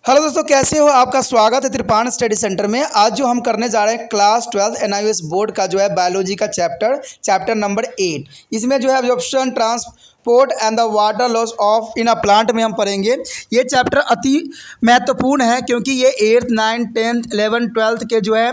Hello दोस्तों, कैसे हो। आपका स्वागत है त्रिपाण स्टडी सेंटर में। आज जो हम करने जा रहे हैं क्लास 12 NIOS बोर्ड का जो है बायोलॉजी का चैप्टर नंबर 8। इसमें जो है absorption, transport and the water loss of in a plant में हम पढ़ेंगे। ये चैप्टर अति महत्वपूर्ण है क्योंकि ये 8th 9th 10th 11th 12th के जो है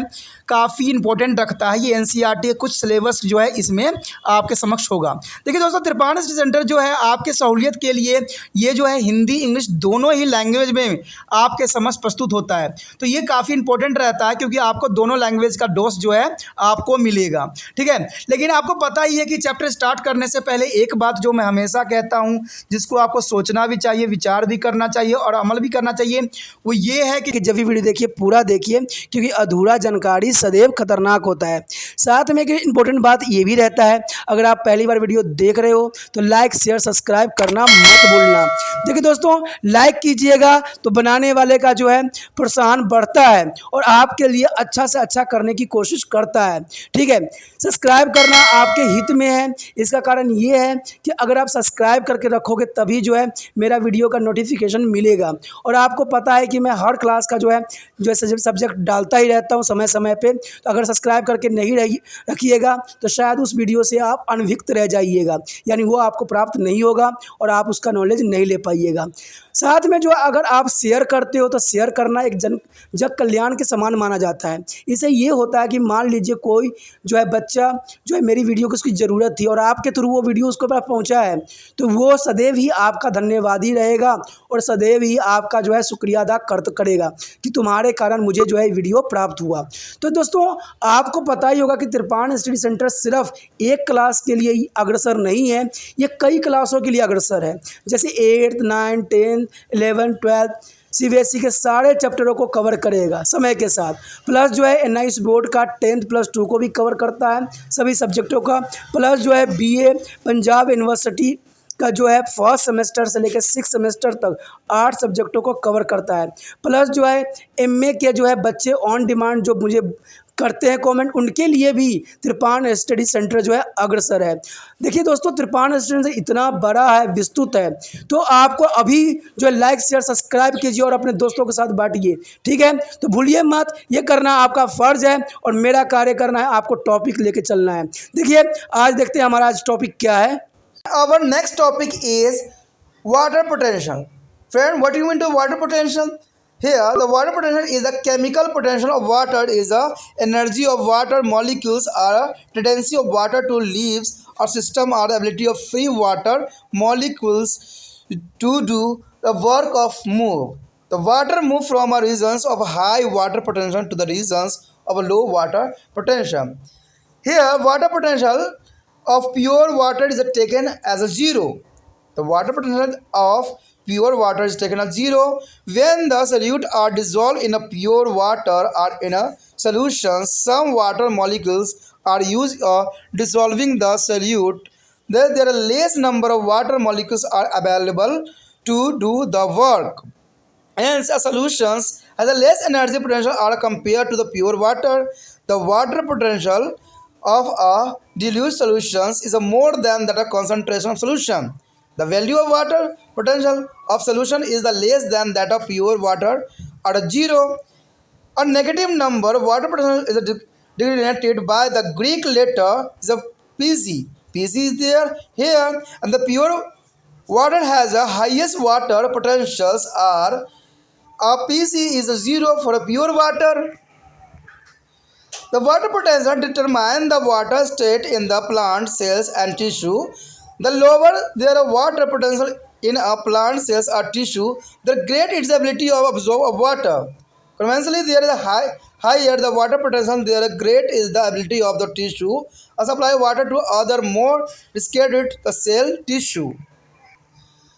काफ़ी इंपॉर्टेंट रखता है। ये NCERT कुछ सिलेबस जो है इसमें आपके समक्ष होगा। देखिए दोस्तों, त्रिपाण स्टडी सेंटर जो है आपके सहूलियत के लिए ये जो है हिंदी इंग्लिश दोनों ही लैंग्वेज में आपके समक्ष प्रस्तुत होता है। तो ये काफ़ी इंपॉर्टेंट रहता है क्योंकि आपको दोनों लैंग्वेज का डोज जो है आपको मिलेगा। ठीक है, लेकिन आपको पता ही है कि चैप्टर स्टार्ट करने से पहले एक बात जो मैं हमेशा कहता हूँ, जिसको आपको सोचना भी चाहिए, विचार भी करना चाहिए और अमल भी करना चाहिए, वो ये है कि जब भी वीडियो देखिए पूरा देखिए, क्योंकि अधूरा जानकारी सदैव खतरनाक होता है। साथ में एक इंपॉर्टेंट बात ये भी रहता है, अगर आप पहली बार वीडियो देख रहे हो तो लाइक शेयर सब्सक्राइब करना मत भूलना। देखिए दोस्तों, लाइक कीजिएगा तो बनाने वाले का जो है प्रोत्साहन बढ़ता है और आपके लिए अच्छा से अच्छा करने की कोशिश करता है। ठीक है, सब्सक्राइब करना आपके हित में है। इसका कारण ये है कि अगर आप सब्सक्राइब करके रखोगे तभी जो है मेरा वीडियो का नोटिफिकेशन मिलेगा। और आपको पता है कि मैं हर क्लास का जो है सब्जेक्ट डालता ही रहता हूँ समय समय पे। तो अगर सब्सक्राइब करके नहीं रखिएगा तो शायद उस वीडियो से आप अनभिज्ञ रह जाइएगा, यानी वो आपको प्राप्त नहीं होगा और आप उसका नॉलेज नहीं ले पाइएगा। साथ में जो अगर आप शेयर करते हो तो शेयर करना एक जग कल्याण के समान माना जाता है। इससे ये होता है कि मान लीजिए कोई जो है बच्चा जो है मेरी वीडियो को उसकी ज़रूरत थी और आपके थ्रू वो वीडियो उसको पास पहुंचा है, तो वो सदैव ही आपका धन्यवादी रहेगा और सदैव ही आपका जो है शुक्रिया अदा करेगा कि तुम्हारे कारण मुझे जो है वीडियो प्राप्त हुआ। तो दोस्तों, आपको पता ही होगा कि त्रिपाण स्टडी सेंटर सिर्फ एक क्लास के लिए ही अग्रसर नहीं है, ये कई क्लासों के लिए अग्रसर है। जैसे 8th 9th 10th 11th 12th CBSE के सारे चैप्टरों को कवर करेगा समय के साथ। प्लस जो है NIOS बोर्ड का 10th+2 को भी कवर करता है, सभी सब्जेक्टों का। प्लस जो है BA पंजाब यूनिवर्सिटी का जो है फर्स्ट सेमेस्टर से लेकर 6th सेमेस्टर तक 8 सब्जेक्टों को कवर करता है। प्लस जो है MA के जो है बच्चे ऑन डिमांड जो मुझे करते हैं कमेंट, उनके लिए भी त्रिपाण स्टडी सेंटर जो है अग्रसर है। देखिए दोस्तों, त्रिपाण स्टडी सेंटर इतना बड़ा है, विस्तृत है, तो आपको अभी जो है लाइक शेयर सब्सक्राइब कीजिए और अपने दोस्तों के साथ बांटिए। ठीक है, तो भूलिए मत, ये करना आपका फ़र्ज है और मेरा कार्य करना है आपको टॉपिक लेके चलना है। देखिए आज देखते हैं हमारा आज टॉपिक क्या है। Our next topic is water potential. Friend, what do you mean to water potential? Here, the water potential is the chemical potential of water, is the energy of water molecules or a tendency of water to leaves or system or the ability of free water molecules to do the work of move. The water move from a regions of high water potential to the regions of a low water potential. Here, water potential of pure water is taken as a zero. The water potential of pure water is taken as zero when the solute are dissolved in a pure water or in a solution. Some water molecules are used dissolving the solute. There are less number of water molecules are available to do the work. Hence, a solutions has a less energy potential are compared to the pure water. The water potential of a dilute solutions is a more than that a concentration of solution. The value of water potential of solution is the less than that of pure water at a zero. A negative number water potential is denoted by the Greek letter is a Pg. Pg is there here, and the pure water has a highest water potentials are a Pg is a zero for a pure water. The water potential determines the water state in the plant cells and tissue. The lower their water potential in a plant cells or tissue, the greater its ability of absorb of water. Conventionally, there is a higher the water potential, there great is the ability of the tissue to supply water to other more scattered the cell tissue.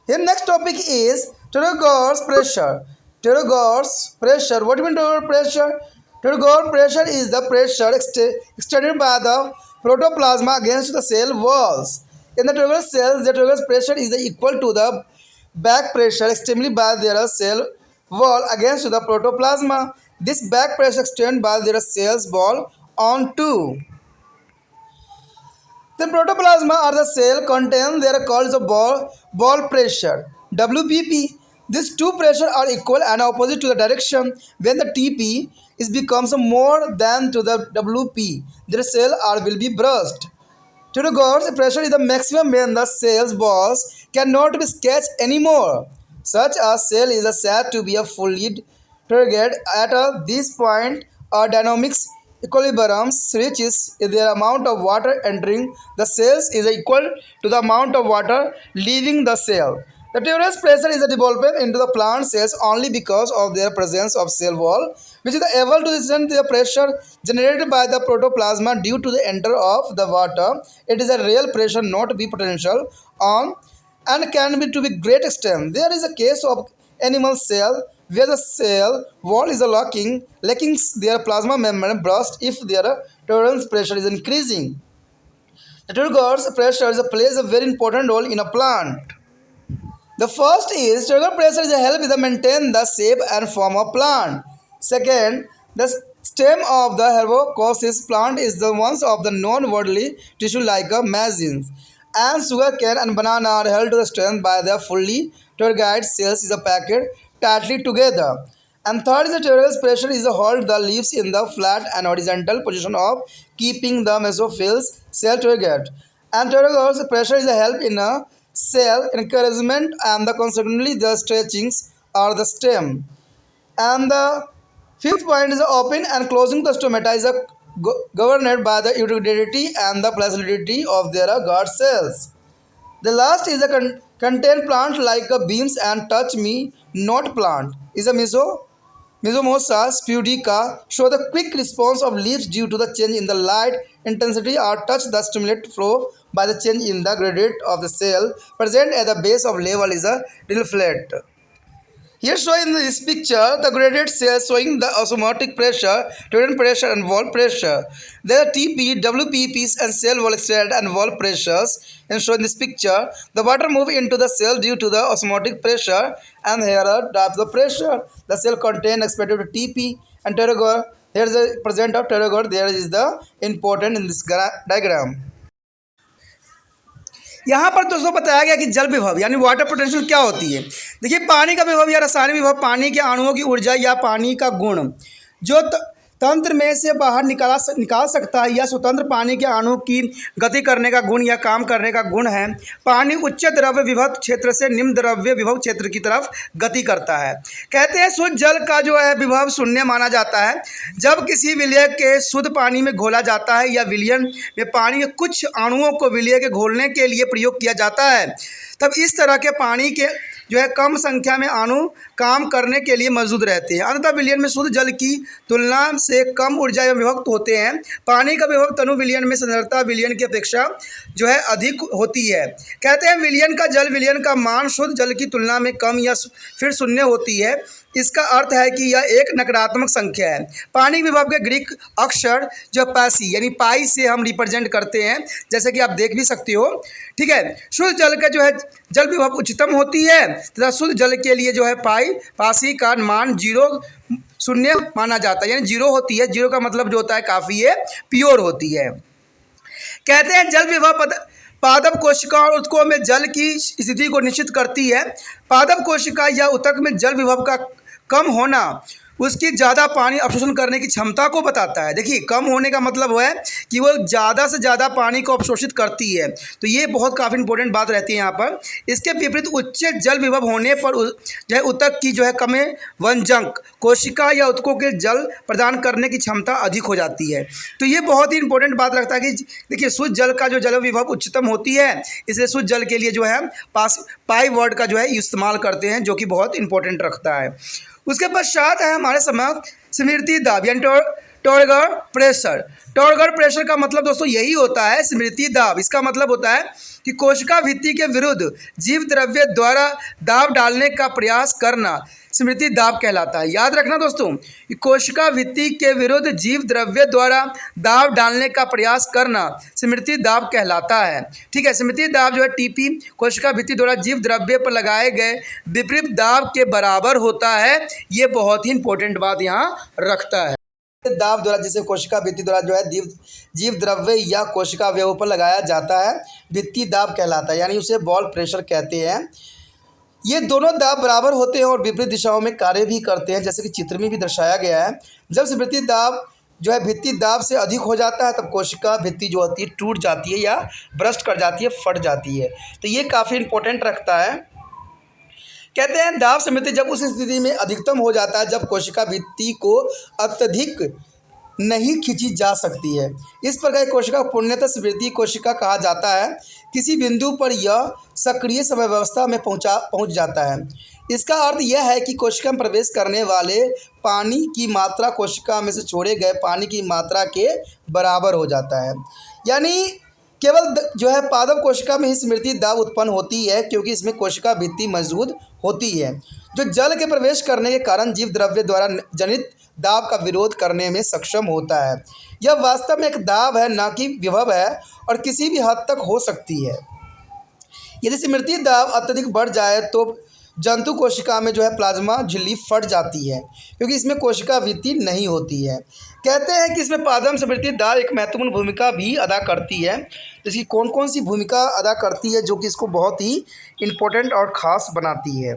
Here next topic is Turgor's pressure. Turgor's pressure. What do you mean Turgor's pressure? Turgor's pressure is the pressure extended by the protoplasma against the cell walls. In the Turgor's cells, the Turgor's pressure is equal to the back pressure extended by their cell wall against the protoplasma. This back pressure extended by their cells wall onto the protoplasma or the cell contain their called the ball pressure WBP. These two pressure are equal and opposite to the direction. When the TP is becomes more than to the WP, the cell R will be burst. Turgor's pressure is the maximum when the cell's balls cannot be sketched anymore. Such a cell is said to be a fully turgid. At this point, a dynamics equilibrium reaches the amount of water entering the cells is equal to the amount of water leaving the cell. The Turgor's pressure is developed into the plant cells only because of their presence of cell wall, which is able to resist the pressure generated by the protoplasma due to the enter of the water. It is a real pressure, not to be potential on, and can be to be great extent. There is a case of animal cell where the cell wall is lacking their plasma membrane burst if their Turgor's pressure is increasing. The Turgor's pressure plays a very important role in a plant. The first is Turgor pressure is a help to maintain the shape and form of plant. Second, the stem of the herbaceous plant is the ones of the non-woody tissue like a maize and sugarcane and banana are held to the stem by their fully turgid cells is packed tightly together. And third is the Turgor's pressure is to hold the leaves in the flat and horizontal position of keeping the mesophyll's cell turgid. And Turgor's pressure is a help in a cell encouragement and the consequently the stretchings or the stem. And the fifth point is the open and closing the stomata is governed by the utility and the plasticity of their guard cells. The last is a contain plant like a beans and touch me not plant is a Mesomosa spudica show the quick response of leaves due to the change in the light intensity or touch the stimulate flow by the change in the gradient of the cell present at the base of level is a reflect. Here showing in this picture the gradient cells showing the osmotic pressure, turgid pressure and wall pressure. There are TP, WPPs and cell wall extended and wall pressures. And shown in this picture, the water move into the cell due to the osmotic pressure and here are types of pressure. The cell contain expected TP and Turgor. Here is the present of Turgor. There is the important in this diagram. यहाँ पर दोस्तों बताया गया कि जल विभव यानी water potential क्या होती है। देखिए पानी का विभव या रासायनिक विभव पानी के अणुओं की ऊर्जा या पानी का गुण जो तंत्र में से बाहर निकाल सकता है या स्वतंत्र पानी के अणु की गति करने का गुण या काम करने का गुण है। पानी उच्च द्रव्य विभव क्षेत्र से निम्न द्रव्य विभव क्षेत्र की तरफ गति करता है। कहते हैं शुद्ध जल का जो है विभव शून्य माना जाता है जब किसी विलय के शुद्ध पानी में घोला जाता है या विलयन में पानी के कुछ अणुओं को विलय के घोलने के लिए प्रयोग किया जाता है। तब इस तरह के पानी के जो है कम संख्या में अणु काम करने के लिए मौजूद रहते हैं। अंततः विलयन में शुद्ध जल की तुलना से कम ऊर्जा में विभक्त होते हैं। पानी का विभव तनु विलयन में सांद्रता विलयन की अपेक्षा जो है अधिक होती है। कहते हैं विलयन का जल विलयन का मान शुद्ध जल की तुलना में कम या फिर शून्य होती है। इसका अर्थ है कि यह एक नकारात्मक संख्या है। पानी विभव के ग्रीक अक्षर जो पासी यानी पाई से हम रिप्रेजेंट करते हैं जैसे कि आप देख भी सकते हो। ठीक है, शुद्ध जल का जो है जल विभव उच्चतम होती है तथा शुद्ध जल के लिए जो है पासी का मान 0 माना जाता है यानी 0 होती है। 0 का मतलब जो होता है काफ़ी है प्योर होती है। कहते हैं जल विभव पादप कोशिका और उत्तकों में जल की स्थिति को निश्चित करती है। पादप कोशिका या उत्तक में जल विभव का कम होना उसकी ज़्यादा पानी अवशोषण करने की क्षमता को बताता है। देखिए कम होने का मतलब है कि वो ज़्यादा से ज़्यादा पानी को अवशोषित करती है, तो ये बहुत काफ़ी इंपॉर्टेंट बात रहती है यहाँ पर। इसके विपरीत उच्च जल विभव होने पर जो है उत्तक की जो है कम वंजक कोशिका या उत्तकों के जल प्रदान करने की क्षमता अधिक हो जाती है। तो ये बहुत ही इंपॉर्टेंट बात रखता है कि देखिए शुद्ध जल का जो जल विभव उच्चतम होती है इसलिए शुद्ध जल के लिए जो है पाई वर्ड का जो है इस्तेमाल करते हैं जो कि बहुत इंपॉर्टेंट रखता है। उसके पश्चात है हमारे समक्ष स्मृति दाब यानी टर्गर प्रेशर। टर्गर प्रेशर का मतलब दोस्तों यही होता है स्मृति दाब। इसका मतलब होता है कि कोशिका भित्ति के विरुद्ध जीव द्रव्य द्वारा दाब डालने का प्रयास करना स्मृति दाब कहलाता है। याद रखना दोस्तों कि कोशिका भित्ति के विरुद्ध जीव द्रव्य द्वारा दाब डालने का प्रयास करना स्मृति दाब कहलाता है। ठीक है, स्मृति दाब जो है टीपी कोशिका भित्ति द्वारा जीव द्रव्य पर लगाए गए विपरीत दाब के बराबर होता है। ये बहुत ही इंपॉर्टेंट बात यहाँ रखता है। दाब द्वारा जिसे कोशिका भित्ति द्वारा जो है जीव द्रव्य या कोशिका अवयवों पर लगाया जाता है भित्ति दाब कहलाता है यानी उसे बॉल प्रेशर कहते हैं। ये दोनों दाब बराबर होते हैं और विपरीत दिशाओं में कार्य भी करते हैं, जैसे कि चित्र में भी दर्शाया गया है। जब स्मृति दाब जो है भित्ति दाब से अधिक हो जाता है तब कोशिका भित्ति जो होती है टूट जाती है या ब्रस्ट कर जाती है, फट जाती है। तो ये काफ़ी इंपॉर्टेंट रखता है। कहते हैं दाब स्मृति जब उस स्थिति में अधिकतम हो जाता है जब कोशिका भित्ति को अत्यधिक नहीं खींची जा सकती है। इस प्रकार की कोशिका को पूर्णतः स्मृति कोशिका कहा जाता है। किसी बिंदु पर यह सक्रिय समय व्यवस्था में पहुंच जाता है। इसका अर्थ यह है कि कोशिका में प्रवेश करने वाले पानी की मात्रा कोशिका में से छोड़े गए पानी की मात्रा के बराबर हो जाता है। यानी केवल जो है पादप कोशिका में ही स्मृति दाब उत्पन्न होती है, क्योंकि इसमें कोशिका भित्ति मौजूद होती है जो जल के प्रवेश करने के कारण जीव द्रव्य द्वारा जनित दाब का विरोध करने में सक्षम होता है। यह वास्तव में एक दाब है, न कि विभव है, और किसी भी हद तक हो सकती है। यदि स्मृति दाब अत्यधिक बढ़ जाए तो जंतु कोशिका में जो है प्लाज्मा झिल्ली फट जाती है, क्योंकि इसमें कोशिका भित्ति नहीं होती है। कहते हैं कि इसमें पादप स्मृति दाब एक महत्वपूर्ण भूमिका भी अदा करती है। इसकी कौन कौन सी भूमिका अदा करती है जो कि इसको बहुत ही इम्पोर्टेंट और ख़ास बनाती है।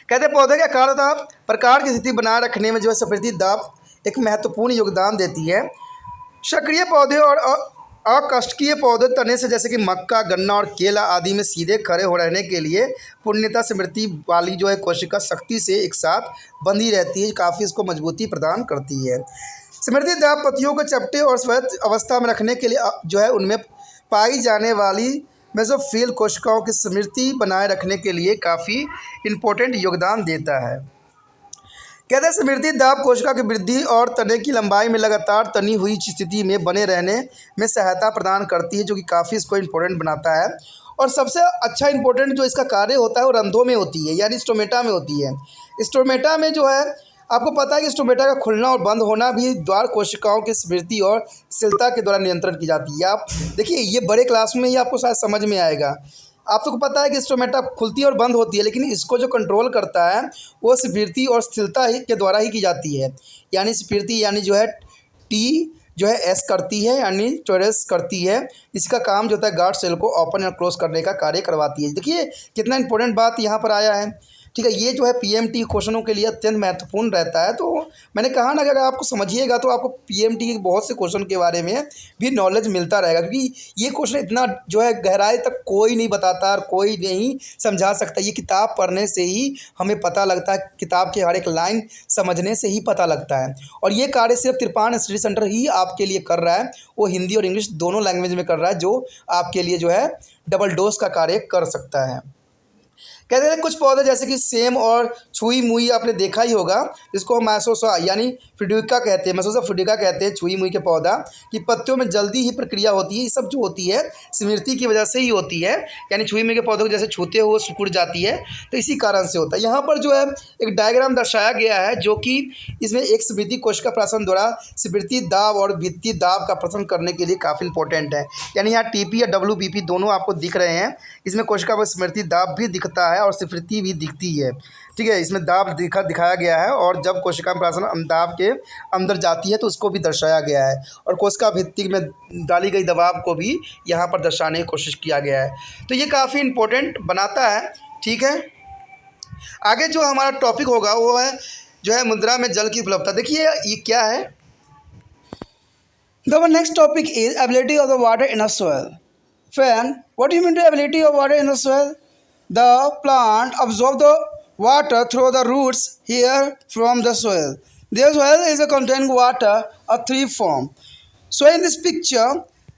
कहते हैं पौधे के आकार तथा प्रकार की स्थिति बनाए रखने में जो है स्मृति दाब एक महत्वपूर्ण योगदान देती है। सक्रिय पौधे और अकष्टकीय पौधे तने से जैसे कि मक्का, गन्ना और केला आदि में सीधे खड़े हो रहने के लिए पूर्णतः स्मृति वाली जो है कोशिका शक्ति से एक साथ बंधी रहती है, काफ़ी इसको मजबूती प्रदान करती है। स्मृति दाब पत्तियों को चपटे और स्वायत्त अवस्था में रखने के लिए जो है उनमें पाई जाने वाली मेसोफिल कोशिकाओं की स्मृति बनाए रखने के लिए काफ़ी इम्पोर्टेंट योगदान देता है। कहते हैं स्मृति दाब कोशिका की वृद्धि और तने की लंबाई में लगातार तनी हुई स्थिति में बने रहने में सहायता प्रदान करती है, जो कि काफ़ी इसको इम्पोर्टेंट बनाता है। और सबसे अच्छा इम्पोर्टेंट जो इसका कार्य होता है वो रंध्रों में होती है, यानी स्टोमेटा में होती है। स्टोमेटा में जो है आपको पता है कि स्टोमेटा का खुलना और बंद होना भी द्वार कोशिकाओं की स्मृति और शिथिलता के द्वारा नियंत्रण की जाती है। आप देखिए ये बड़े क्लास में ही आपको शायद समझ में आएगा। आप सबको पता है कि स्टोमेटा खुलती और बंद होती है, लेकिन इसको जो कंट्रोल करता है वो स्फीति और स्थिरता ही के द्वारा ही की जाती है। यानी स्फीति यानी जो है टी जो है एस करती है, यानी टोरेस करती है। इसका काम जो होता है गार्ड सेल को ओपन या क्लोज करने का कार्य करवाती है। देखिए कितना इंपॉर्टेंट बात यहाँ पर आया है। ठीक है, ये जो है पीएमटी क्वेश्चनों के लिए अत्यंत महत्वपूर्ण रहता है। तो मैंने कहा ना कि अगर आपको समझिएगा तो आपको पीएमटी के बहुत से क्वेश्चन के बारे में भी नॉलेज मिलता रहेगा, क्योंकि ये क्वेश्चन इतना जो है गहराई तक कोई नहीं बताता और कोई नहीं समझा सकता। ये किताब पढ़ने से ही हमें पता लगता है, किताब के हर एक लाइन समझने से ही पता लगता है। और ये कार्य सिर्फ तिरपान स्टडी सेंटर ही आपके लिए कर रहा है, वो हिंदी और इंग्लिश दोनों लैंग्वेज में कर रहा है, जो आपके लिए जो है डबल डोज का कार्य कर सकता है। कहते हैं कुछ पौधे जैसे कि सेम और छुई मुई आपने देखा ही होगा, जिसको हम मैसोसा यानी फिडिका कहते हैं, मैसोसा फिडिका कहते हैं छुई मुई के पौधा की पत्तियों में जल्दी ही प्रक्रिया होती है। ये सब जो होती है स्मृति की वजह से ही होती है, यानी छुई मुई के पौधों को जैसे छूते हुए सिकुड़ जाती है, तो इसी कारण से होता है। यहाँ पर जो है एक डायग्राम दर्शाया गया है, जो कि इसमें एक स्मृति कोशिका प्राशन द्वारा स्मृति दाब और भित्ति दाब का प्रशन करने के लिए काफ़ी इंपॉर्टेंट है। यानी यहाँ टीपी या WBP दोनों आपको दिख रहे हैं। इसमें कोशिका पर स्मृति दाब भी दिखता है और स्फीति भी दिखती है। ठीक है, इसमें दाब दिखाया गया है, और जब कोशिका प्राशन दाब के अंदर जाती है तो उसको भी दर्शाया गया है, और कोशिका भित्ति में डाली गई दबाव को भी यहाँ पर दर्शाने की कोशिश किया गया है। तो ये काफ़ी इम्पोर्टेंट बनाता है। ठीक है, आगे जो हमारा टॉपिक होगा वो है जो है मुद्रा में जल की उपलब्धता। देखिए ये क्या है। The next topic is ability of the water in a soil. Fan, what do you mean by ability of water in the soil? The plant absorbs the water through the roots here from the soil. The soil is a containing water of three form. So in this picture,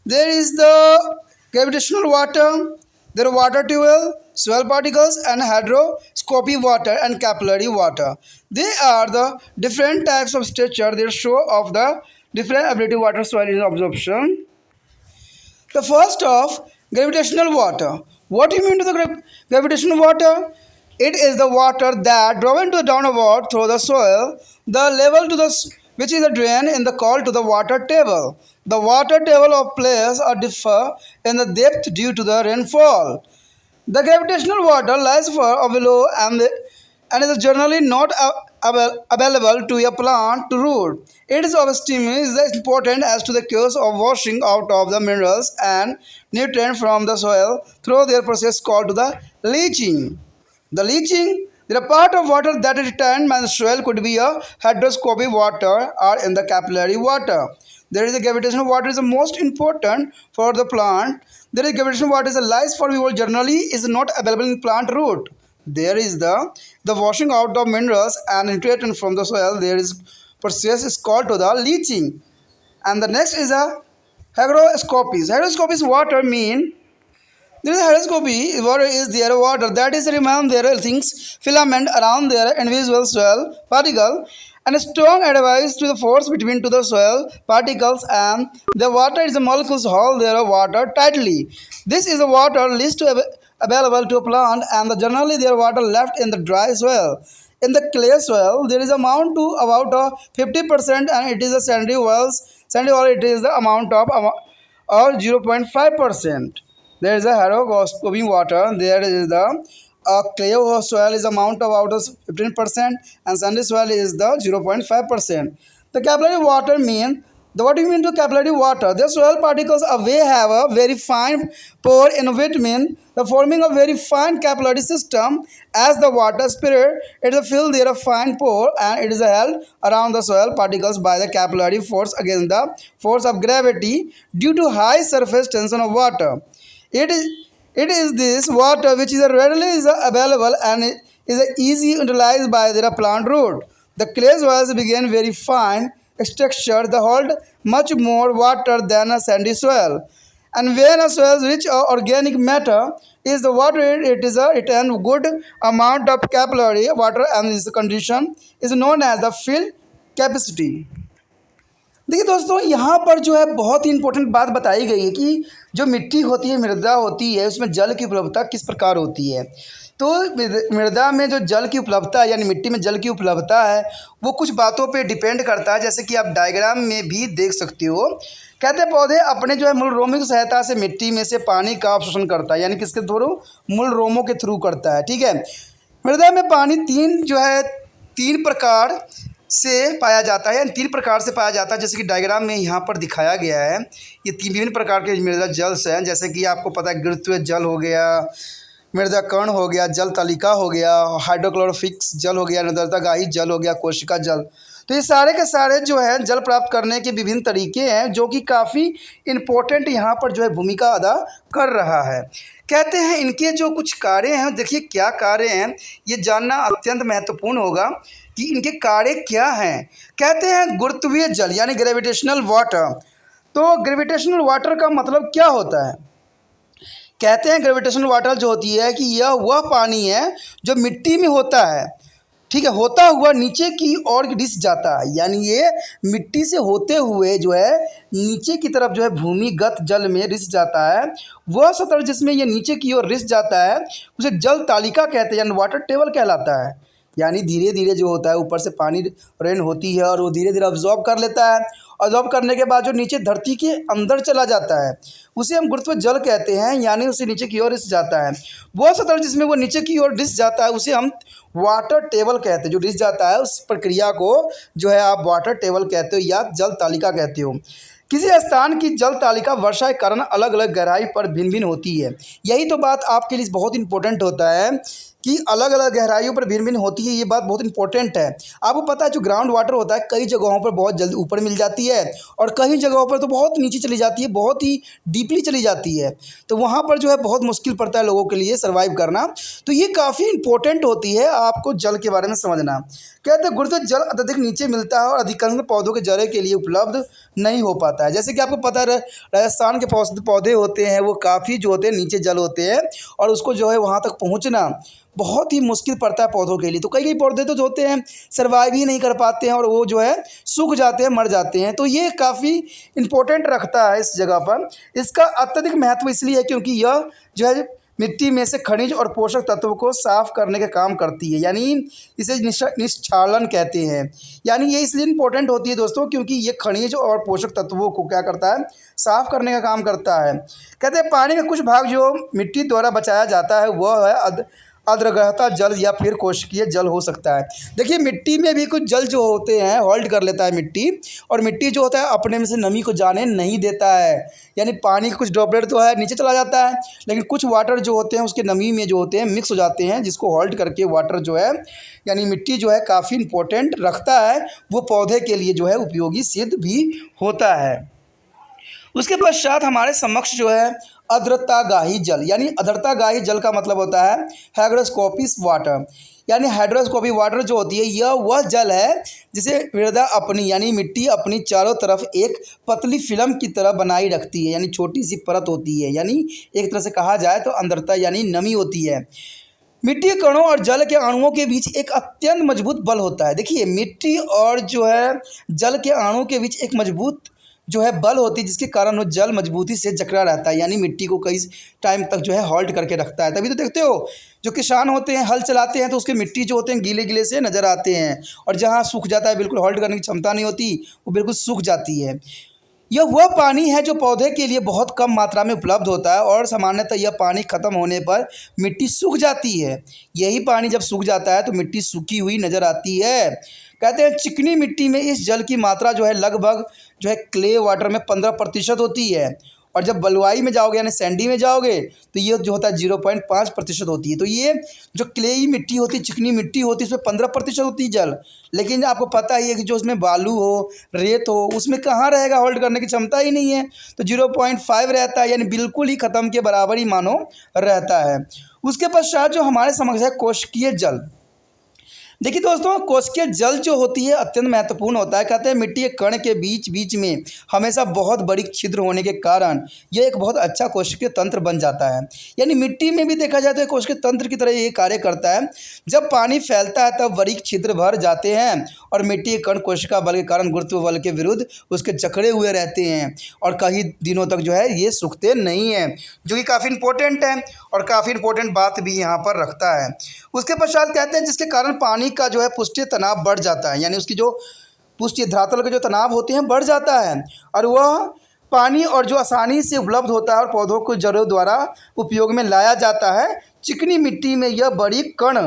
there is the gravitational water, there are water table, soil particles, and hygroscopic water and capillary water. They are the different types of structure that show of the different ability water soil in absorption. The first of gravitational water. What do you mean to the gravitational water? It is the water that driven to the downward through the soil, the level to the which is a drain in the call to the water table. The water table of place are differ in the depth due to the rainfall. The gravitational water lies far below and is generally not available to a plant to root. It is of esteem is as important as to the cause of washing out of the minerals and nutrients from the soil through their process called to the leaching. The leaching, the part of water that is retained by the soil could be a hydroscopic water or in the capillary water. There is a gravitational water is the most important for the plant. There is gravitational water is a lies for people generally is not available in plant root. There is the washing out of minerals and nutrients from the soil. There is process is called to the leaching. And the next is a hygroscopy. Hygroscopy water mean there is a hydroscopy. Water is there water that is remain there things filament around their invisible soil particle and a strong advice to the force between to the soil particles and the water is the molecules hold their water tightly. This is a water least available to a plant and generally their water left in the dry soil. In the clay soil, there is amount to about 50% and it is a sandy wells. Sandy well it is the amount of or 0.5%. There is a hydroscopic water. There is the clay soil is amount of about 15% and sandy soil is the 0.5%. The capillary water mean the what do you mean to capillary water? The soil particles away have a very fine pore in which mean the forming a very fine capillary system as the water spirit it will fill their fine pore and it is held around the soil particles by the capillary force against the force of gravity due to high surface tension of water. It is this water which is readily is available and is easy utilized by their plant root. The clay soils begin very fine structure they hold much more water than a sandy soil. And when a soil rich organic matter is the water it is a retain good amount of capillary water and this condition is known as the fill capacity. देखिए दोस्तों यहाँ पर जो है बहुत ही important बात बताई गई है कि जो मिट्टी होती है मृदा होती है उसमें जल की उपलब्धता किस प्रकार होती है। तो मृदा में जो जल की उपलब्धता है यानी मिट्टी में जल की उपलब्धता है वो कुछ बातों पे डिपेंड करता है, जैसे कि आप डायग्राम में भी देख सकते हो। कहते हैं पौधे अपने जो है मूल रोमों की सहायता से मिट्टी में से पानी का अवशोषण करता है, यानी किसके थ्रू? मूल रोमों के थ्रू करता है। ठीक है, मृदा में पानी तीन प्रकार से पाया जाता है, यानी 3 प्रकार से पाया जाता है, जैसे कि डायग्राम में यहाँ पर दिखाया गया है। ये 3 विभिन्न प्रकार के मृदा जल हैं, जैसे कि आपको पता है गुरुत्वीय जल हो गया, मृदा कण हो गया, जल तालिका हो गया, हाइड्रोक्लोरोफिक्स जल हो गया, नर्मदागाही जल हो गया, कोशिका जल। तो ये सारे के सारे जो है जल प्राप्त करने के विभिन्न तरीके हैं जो कि काफ़ी इम्पोर्टेंट यहाँ पर जो है भूमिका अदा कर रहा है। कहते हैं इनके जो कुछ कार्य हैं, देखिए क्या कार्य हैं ये जानना अत्यंत महत्वपूर्ण होगा कि इनके कार्य क्या हैं। कहते हैं गुरुत्वीय जल यानी ग्रेविटेशनल वाटर। तो ग्रेविटेशनल वाटर का मतलब क्या होता है? कहते हैं ग्रेविटेशनल वाटर जो होती है कि यह वह पानी है जो मिट्टी में होता है, ठीक है, होता हुआ नीचे की ओर रिस जाता है, यानी ये मिट्टी से होते हुए जो है नीचे की तरफ जो है भूमिगत जल में रिस जाता है। वह सतह जिसमें ये नीचे की ओर रिस जाता है उसे जल तालिका कहते हैं, यानी वाटर टेबल कहलाता है। यानी धीरे धीरे जो होता है ऊपर से पानी रेन होती है और वो धीरे धीरे अब्जॉर्ब कर लेता है। अब्जॉर्ब करने के बाद जो नीचे धरती के अंदर चला जाता है उसे हम गुरुत्वीय जल कहते हैं, यानी उसे नीचे की ओर रिस जाता है। वो सतह जिसमें वो नीचे की ओर रिस जाता है उसे हम वाटर टेबल कहते हैं। जो रिस जाता है उस प्रक्रिया को जो है आप वाटर टेबल कहते हो या जल तालिका कहते हो। किसी स्थान की जल तालिका वर्षा के कारण अलग अलग गहराई पर भिन्न भिन्न होती है। यही तो बात आपके लिए बहुत इंपॉर्टेंट होता है कि अलग अलग गहराइयों पर भिन्न भिन्न होती है, ये बात बहुत इंपॉर्टेंट है। आपको पता है जो ग्राउंड वाटर होता है कई जगहों पर बहुत जल्दी ऊपर मिल जाती है और कई जगहों पर तो बहुत नीचे चली जाती है, बहुत ही डीपली चली जाती है। तो वहाँ पर जो है बहुत मुश्किल पड़ता है लोगों के लिए सर्वाइव करना। तो ये काफ़ी इंपॉर्टेंट होती है आपको जल के बारे में समझना। कहते हैं गुरुत्वीय जल अत्यधिक नीचे मिलता है और अधिकांश पौधों के जड़े के लिए उपलब्ध नहीं हो पाता है। जैसे कि आपको पता है राजस्थान के पौधे होते हैं वो काफ़ी जो होते हैं नीचे जल होते हैं और उसको जो है वहाँ तक पहुँचना बहुत ही मुश्किल पड़ता है पौधों के लिए। तो कई पौधे तो जो होते हैं सर्वाइव ही नहीं कर पाते हैं और वो जो है सूख जाते हैं, मर जाते हैं। तो ये काफ़ी इम्पोर्टेंट रखता है इस जगह पर। इसका अत्यधिक महत्व इसलिए है क्योंकि यह जो है मिट्टी में से खनिज और पोषक तत्वों को साफ करने का काम करती है, यानी इसे निष्क्षालन कहते हैं। यानी ये इसलिए इम्पोर्टेंट होती है दोस्तों क्योंकि ये खनिज और पोषक तत्वों को क्या करता है? साफ करने का काम करता है। कहते हैं पानी का कुछ भाग जो मिट्टी द्वारा बचाया जाता है वह है अद्रगहता जल या फिर कोशिकीय जल हो सकता है। देखिए मिट्टी में भी कुछ जल जो होते हैं होल्ड कर लेता है मिट्टी, और मिट्टी जो होता है अपने में से नमी को जाने नहीं देता है। यानी पानी के कुछ ड्रॉपलेट तो है नीचे चला जाता है, लेकिन कुछ वाटर जो होते हैं उसके नमी में जो होते हैं मिक्स हो जाते हैं, जिसको होल्ड करके वाटर जो है यानी मिट्टी जो है काफ़ी इंपॉर्टेंट रखता है, वो पौधे के लिए जो है उपयोगी सिद्ध भी होता है। उसके पश्चात हमारे समक्ष जो है अद्रतागाही जल, यानी अद्रतागाही जल का मतलब होता है हाइग्रोस्कोपिक वाटर। यानी हाइड्रोस्कोपिक वाटर जो होती है यह वह जल है जिसे मृदा अपनी यानी मिट्टी अपनी चारों तरफ एक पतली फिल्म की तरह बनाई रखती है, यानी छोटी सी परत होती है, यानी एक तरह से कहा जाए तो अंदरता यानी नमी होती है। मिट्टी के कणों और जल के अणुओं के बीच एक अत्यंत मजबूत बल होता है। देखिए मिट्टी और जो है जल के अणुओं के बीच एक मजबूत जो है बल होती है, जिसके कारण वो जल मजबूती से जकड़ा रहता है, यानी मिट्टी को कई टाइम तक जो है होल्ड करके रखता है। तभी तो देखते हो जो किसान होते हैं हल चलाते हैं तो उसके मिट्टी जो होते हैं गीले गीले से नज़र आते हैं, और जहाँ सूख जाता है बिल्कुल होल्ड करने की क्षमता नहीं होती वो बिल्कुल सूख जाती है। यह वह पानी है जो पौधे के लिए बहुत कम मात्रा में उपलब्ध होता है, और सामान्यतः यह पानी खत्म होने पर मिट्टी सूख जाती है। यही पानी जब सूख जाता है तो मिट्टी सूखी हुई नज़र आती है। कहते हैं चिकनी मिट्टी में इस जल की मात्रा जो है लगभग जो है क्ले वाटर में 15% होती है, और जब बलुआई में जाओगे यानी सैंडी में जाओगे तो ये जो होता है 0.5% होती है। तो ये जो क्लेई मिट्टी होती है चिकनी मिट्टी होती है उसमें 15% होती है जल, लेकिन आपको पता ही है कि जो उसमें बालू हो रेत हो उसमें कहाँ रहेगा, होल्ड करने की क्षमता ही नहीं है, तो 0.5 रहता है, यानी बिल्कुल ही ख़त्म के बराबर ही मानो रहता है। उसके पश्चात जो हमारे समक्ष है कोशिकीय जल। देखिए दोस्तों कोशिकीय जल जो होती है अत्यंत महत्वपूर्ण होता है। कहते हैं मिट्टी के कण के बीच बीच में हमेशा बहुत बड़ी छिद्र होने के कारण यह एक बहुत अच्छा कोशिकीय तंत्र बन जाता है। यानी मिट्टी में भी देखा जाए तो कोशिकीय तंत्र की तरह ये कार्य करता है। जब पानी फैलता है तब बारीक छिद्र भर जाते हैं, और मिट्टी के कण कोशिका बल के कारण गुरुत्व बल के विरुद्ध उसके जकड़े हुए रहते हैं, और कई दिनों तक जो है ये सूखते नहीं हैं, जो कि काफ़ी इंपॉर्टेंट है और काफ़ी इंपॉर्टेंट बात भी यहाँ पर रखता है। उसके पश्चात कहते हैं जिसके कारण पानी का जो है पृष्ठीय तनाव बढ़ जाता है, यानी उसकी जो पृष्ठीय धरातल के जो तनाव होते हैं बढ़ जाता है, और वह पानी और जो आसानी से उपलब्ध होता है और पौधों को जड़ों द्वारा उपयोग में लाया जाता है। चिकनी मिट्टी में यह बड़ी कण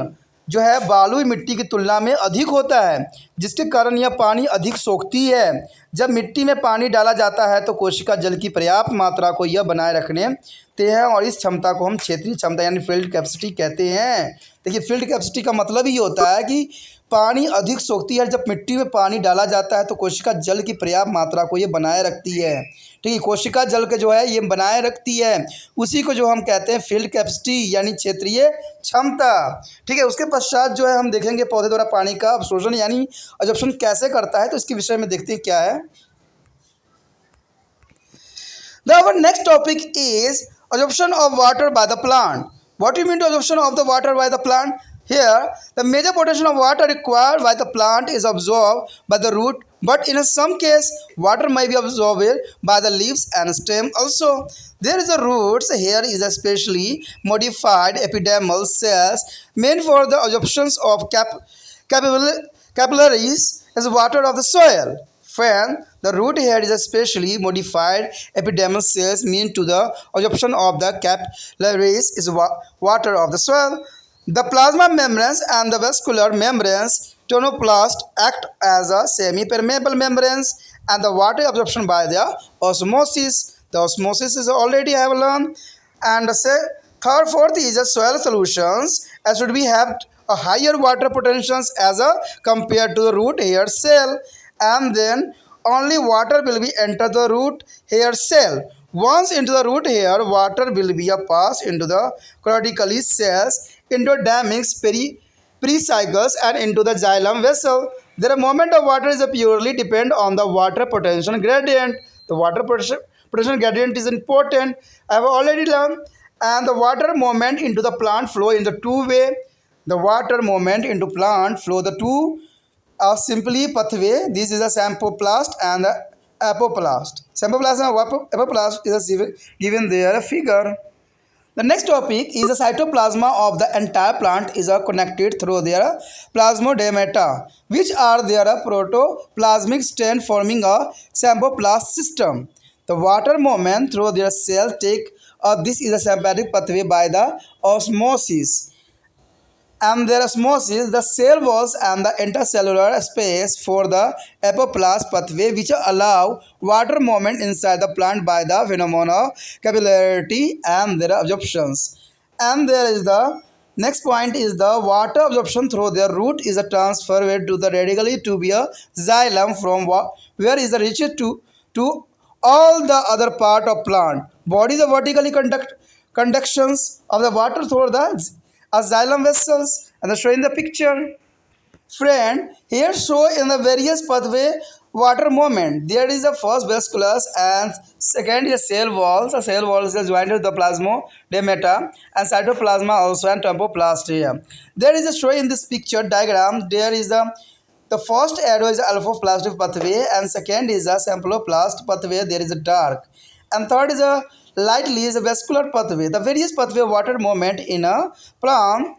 जो है बालुई मिट्टी की तुलना में अधिक होता है, जिसके कारण यह पानी अधिक सोखती है। जब मिट्टी में पानी डाला जाता है तो कोशिका जल की पर्याप्त मात्रा को यह बनाए रखने ते हैं, और इस क्षमता को हम क्षेत्रीय क्षमता यानी फील्ड कैपेसिटी कहते हैं। देखिए फील्ड कैपेसिटी का मतलब ही होता है कि पानी अधिक सोखती है। जब मिट्टी में पानी डाला जाता है तो कोशिका जल की पर्याप्त मात्रा को ये बनाए रखती है। ठीक है, कोशिका जल के जो है ये बनाए रखती है, उसी को जो हम कहते हैं फील्ड कैपेसिटी यानी क्षेत्रीय क्षमता। ठीक है, उसके पश्चात जो है हम देखेंगे पौधे द्वारा पानी का अवशोषण यानी एब्जॉर्प्शन कैसे करता है, तो इसके विषय में देखते हैं क्या है। Now our next topic is absorption of water by the plant. What do you mean to absorption of the water by the plant? Here, the major portion of water required by the plant is absorbed by the root, but in some case, water may be absorbed by the leaves and stem also. There is a roots. Here is a specially modified epidermal cells meant for the absorption of capillaries as water of the soil. When the root hair is a specially modified epidermal cells meant to the absorption of the capillaries is water of the soil. The plasma membranes and the vascular membranes tonoplast act as a semi-permeable membranes and the water absorption by the osmosis. The osmosis is already have learned. And say third, fourth is the soil solutions as should be have a higher water potentials as a compared to the root hair cell, and then only water will be enter the root hair cell. Once into the root hair, water will be a pass into the cortically cells, endodemics, pericycles, and into the xylem vessel. The moment of water is a purely depend on the water potential gradient. The water potential gradient is important. I have already learned. And the water movement into the plant flow in the two way. The water movement into plant flow the two simply pathway. This is a Samphoplast and the Apoplast. Samphoplast and Apoplast is given there a figure. The next topic is the cytoplasma of the entire plant is connected through their plasmodemata, which are their protoplasmic stain forming a Samphoplast system. The water movement through their cell take this is a sympathetic pathway by the osmosis. and their osmosis, the cell walls and the intercellular space for the apoplast pathway, which allow water movement inside the plant by the phenomena of capillarity and their absorptions. And there is the next point is the water absorption through their root is a transfer to the radically tubular xylem from where is reached to all the other part of plant. Bodies are vertically conductions of the water through the xylem vessels and show in the picture. Friend, here show in the various pathway water movement. There is a first vasculus and second is cell walls. The cell walls is joined to the plasmodemata and cytoplasma also and thermoplastia. There is a show in this picture diagram. There is the first arrow is alphaplastic pathway and second is a samploplast pathway. There is a dark and third is a lightly is a vascular pathway. The various pathway water movement in a plant.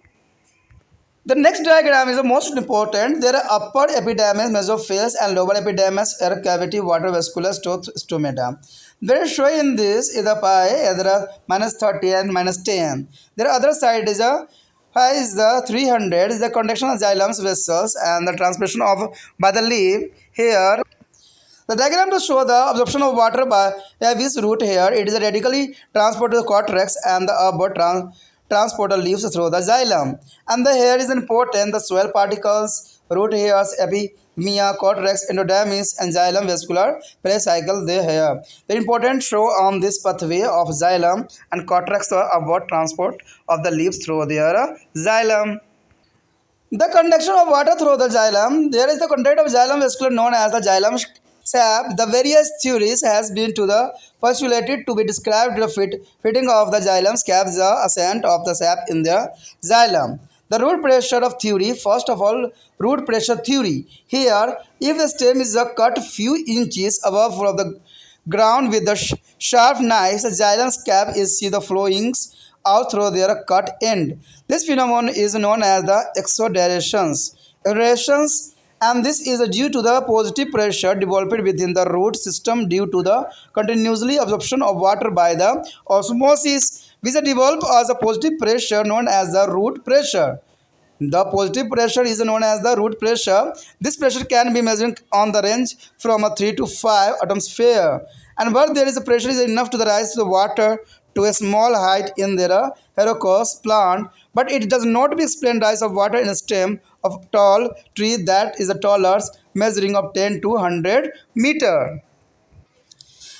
The next diagram is the most important. There are upper epidermis, mesophils, and lower epidermis, air cavity, water vascular stomata. Very show in this is the pi, there are -30 and -10. There are other side is a pi is the 300 is the conduction of xylem's vessels and the transpiration of by the leaf here. The diagram to show the absorption of water by this root here. It is radically transported to the cortex and the upward transporter leaves through the xylem. And the here is important. The soil particles, root hairs, epimia, cortex, endodermis, and xylem vascular pericycle. They here. The important show on this pathway of xylem and cortex the upward transport of the leaves through their xylem. The conduction of water through the xylem. There is the contact of xylem vascular known as the xylem sap. The various theories has been to the postulated to be described the fitting of the xylem caps the ascent of the sap in the xylem. The root pressure of theory. First of all, root pressure theory. Here, if the stem is cut few inches above from the ground with the sharp knife, the xylem cap is see the flowings out through their cut end. This phenomenon is known as the exudations. Aerations, and this is due to the positive pressure developed within the root system due to the continuously absorption of water by the osmosis, which develop as a positive pressure known as the root pressure. The positive pressure is known as the root pressure. This pressure can be measured on the range from a 3 to 5 atmosphere, and where there is a pressure is enough to the rise the water to a small height in their helicos plant, but it does not be explained rise of water in a stem of tall tree that is a taller measuring of 10 to 100 meter.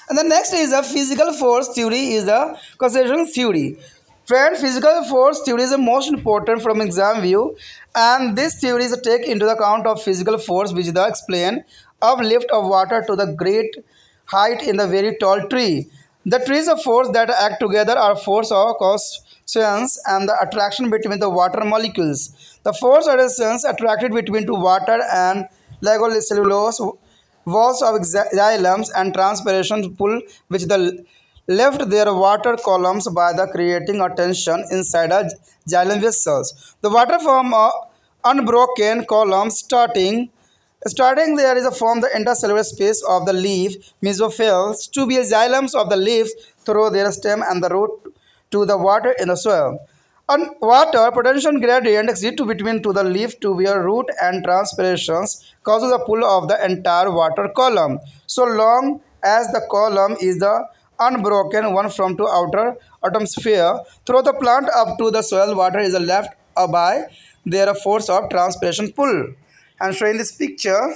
And the next is a physical force theory is a causation theory. Friend, physical force theory is the most important from exam view, and this theory is take into account of physical force which the explain of lift of water to the great height in the very tall tree. The trees of force that act together are force of causality and the attraction between the water molecules. The force adhesions attracted between two water and cellulose walls of xylems and transpiration pull which the left their water columns by the creating a tension inside a xylem vessels. The water form a unbroken columns starting there is a form the intercellular space of the leaf mesophils to be a xylems of the leaves through their stem and the root to the water in the soil. On water potential gradient exists between to the leaf to be a root and transpirations causes the pull of the entire water column. So long as the column is the unbroken one from to outer atmosphere through the plant up to the soil water is left by their force of transpiration pull. And showing this picture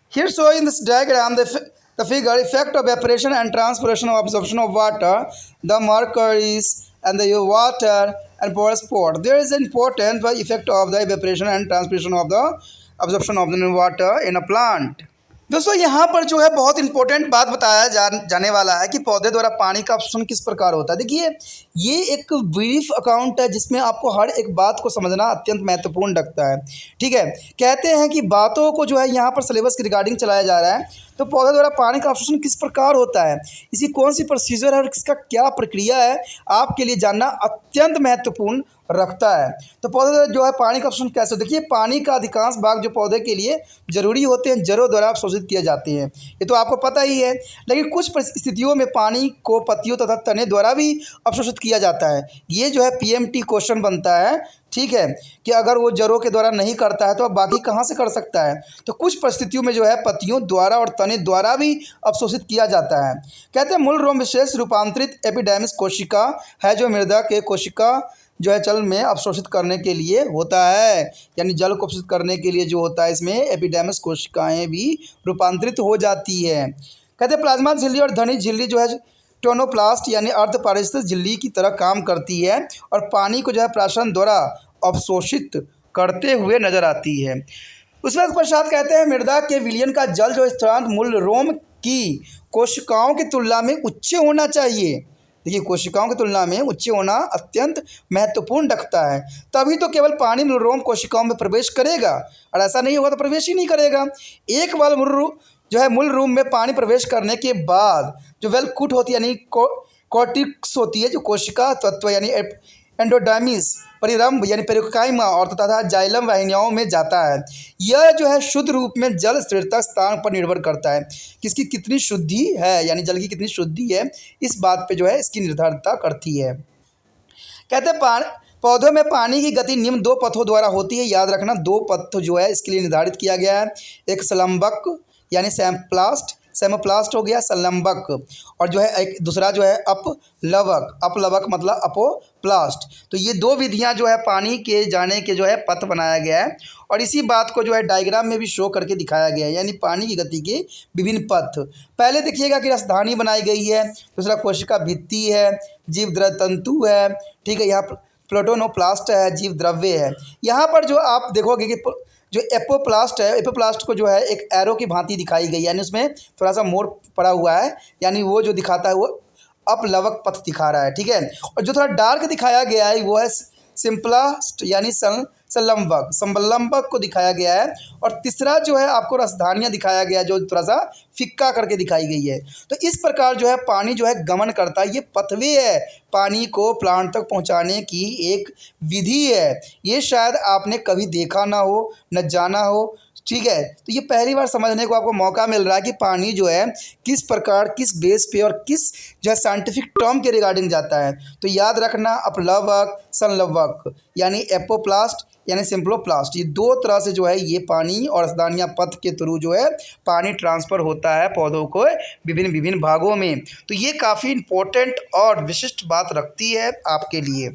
here, so in this diagram the figure effect of evaporation and transpiration of absorption of water, the mercuries and the water and porous port. There is an important effect of the evaporation and transpiration of the absorption of the water in a plant. दोस्तों यहाँ पर जो है बहुत important बात बताया जाने वाला है कि पौधे द्वारा पानी का अवशोषण किस प्रकार होता है। देखिए ये एक ब्रीफ अकाउंट है जिसमें आपको हर एक बात को समझना अत्यंत महत्वपूर्ण लगता है। ठीक है, कहते हैं कि बातों को जो है यहाँ पर सिलेबस के रिगार्डिंग चलाया जा रहा है। तो पौधे द्वारा पानी का अवशोषण किस प्रकार होता है, इसकी कौन सी प्रोसीजर है और इसका क्या प्रक्रिया है, आपके लिए जानना अत्यंत महत्वपूर्ण रखता है। तो पौधे जो है पानी का अवशोषण कैसे, देखिए पानी का अधिकांश भाग जो पौधे के लिए जरूरी होते हैं जड़ों द्वारा अवशोषित किए जाते हैं, ये तो आपको पता ही है। लेकिन कुछ स्थितियों में पानी को पत्तियों तथा तने द्वारा भी अवशोषित किया जाता है। ये जो है पीएमटी क्वेश्चन बनता है ठीक है, कि अगर वो जड़ों के द्वारा नहीं करता है तो अब बाकी कहाँ से कर सकता है। तो कुछ परिस्थितियों में जो है पत्तियों द्वारा और तने द्वारा भी अवशोषित किया जाता है। कहते हैं मूल रोम विशेष रूपांतरित एपिडर्मिस कोशिका है जो मृदा के कोशिका जो है जल में अवशोषित करने के लिए होता है, यानी जल को अवशोषित करने के लिए जो होता है इसमें एपिडर्मिस कोशिकाएं भी रूपांतरित हो जाती है। कहते हैं प्लाज्मा झिल्ली और धनी झिल्ली जो है टोनोप्लास्ट यानी अर्ध पारिस्थितिक झिल्ली की तरह काम करती है और पानी को जो है प्राशन द्वारा अवशोषित करते हुए नजर आती है। उसके पश्चात कहते हैं मृदा के विलयन का जल जो स्थिरांक मूल रोम की कोशिकाओं की तुलना में उच्च होना चाहिए। देखिए कोशिकाओं की तुलना में उच्च होना अत्यंत महत्वपूर्ण रखता है, तभी तो केवल पानी मूल रोम कोशिकाओं में प्रवेश करेगा, और ऐसा नहीं होगा तो प्रवेश ही नहीं करेगा। एक बार जो है मूल रूम में पानी प्रवेश करने के बाद जो वेल कूट होती है यानी कॉर्टिक्स होती है, जो कोशिका तत्व यानी एंडोडर्मिस परिरंभ यानी पेरिकाइमा और तथा जाइलम वाहिनियों में जाता है। यह जो है शुद्ध रूप में जल स्थिरता स्थान पर निर्भर करता है, किसकी कितनी शुद्धि है यानी जल की कितनी शुद्धि है, इस बात पे जो है इसकी निर्धारिता करती है। कहते हैं पौधों में पानी की गति निम्न दो पथों द्वारा होती है। याद रखना दो पथ जो है इसके लिए निर्धारित किया गया है, एक संलंबक यानी सेमोप्लास्ट हो गया संलंबक, और जो है एक दूसरा जो है अपलवक मतलब अपोप्लास्ट। तो ये दो विधियां जो है पानी के जाने के जो है पथ बनाया गया है, और इसी बात को जो है डायग्राम में भी शो करके दिखाया गया है, यानी पानी की गति के विभिन्न पथ। पहले देखिएगा कि रसधानी बनाई गई है, दूसरा कोशिका भित्ति है, जीव द्रव तंतु है, ठीक है, यहाँ प्रोटोनोप्लास्ट है, जीव द्रव्य है। यहाँ पर जो आप देखोगे कि जो एपोप्लास्ट है, एपोप्लास्ट को जो है एक एरो की भांति दिखाई गई, यानी उसमें थोड़ा सा मोड़ पड़ा हुआ है, यानी वो जो दिखाता है वो अपलवक पथ दिखा रहा है, ठीक है। और जो थोड़ा डार्क दिखाया गया है वो है सिंपलास्ट यानी संलंबक को दिखाया गया है, और तीसरा जो है आपको रसधानियाँ दिखाया गया है जो थोड़ा सा फिक्का करके दिखाई गई है। तो इस प्रकार जो है पानी जो है गमन करता है, ये पथवे है, पानी को प्लांट तक पहुंचाने की एक विधि है। ये शायद आपने कभी देखा ना हो, न जाना हो, ठीक है। तो ये पहली बार समझने को आपको मौका मिल रहा है कि पानी जो है किस प्रकार किस बेस पे और किस जो है साइंटिफिक टर्म के रिगार्डिंग जाता है। तो याद रखना अपलवक संलवक यानी एपोप्लास्ट यानी सिंपलोप्लास्ट, ये दो तरह से जो है ये पानी और रसदानियाँ पथ के थ्रू जो है पानी ट्रांसफ़र होता है पौधों को विभिन्न विभिन्न भागों में। तो ये काफ़ी इम्पोर्टेंट और विशिष्ट बात रखती है आपके लिए।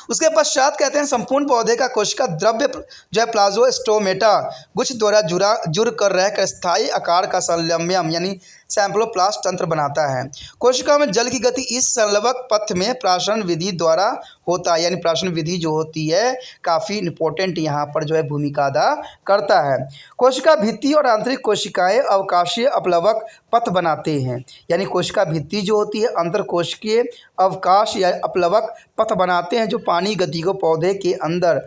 उसके पश्चात कहते हैं संपूर्ण पौधे का कोशिका द्रव्य जो है प्लाज्मोस्टोमेटा गुच्छ द्वारा जुड़ कर रहकर स्थायी आकार का संलयन यानी सैम्प्लोप्लास्ट तंत्र बनाता है। कोशिका में जल की गति इस संलवक पथ में प्राशन विधि द्वारा होता है, यानी प्राशन विधि जो होती है काफ़ी इंपॉर्टेंट यहाँ पर जो है भूमिका अदा करता है। कोशिका भित्ति और आंतरिक कोशिकाएं अवकाशीय अपलवक पथ बनाते हैं, यानी कोशिका भित्ति जो होती है अंतर कोशिकीय अवकाश या अपलवक पथ बनाते हैं जो पानी गति को पौधे के अंदर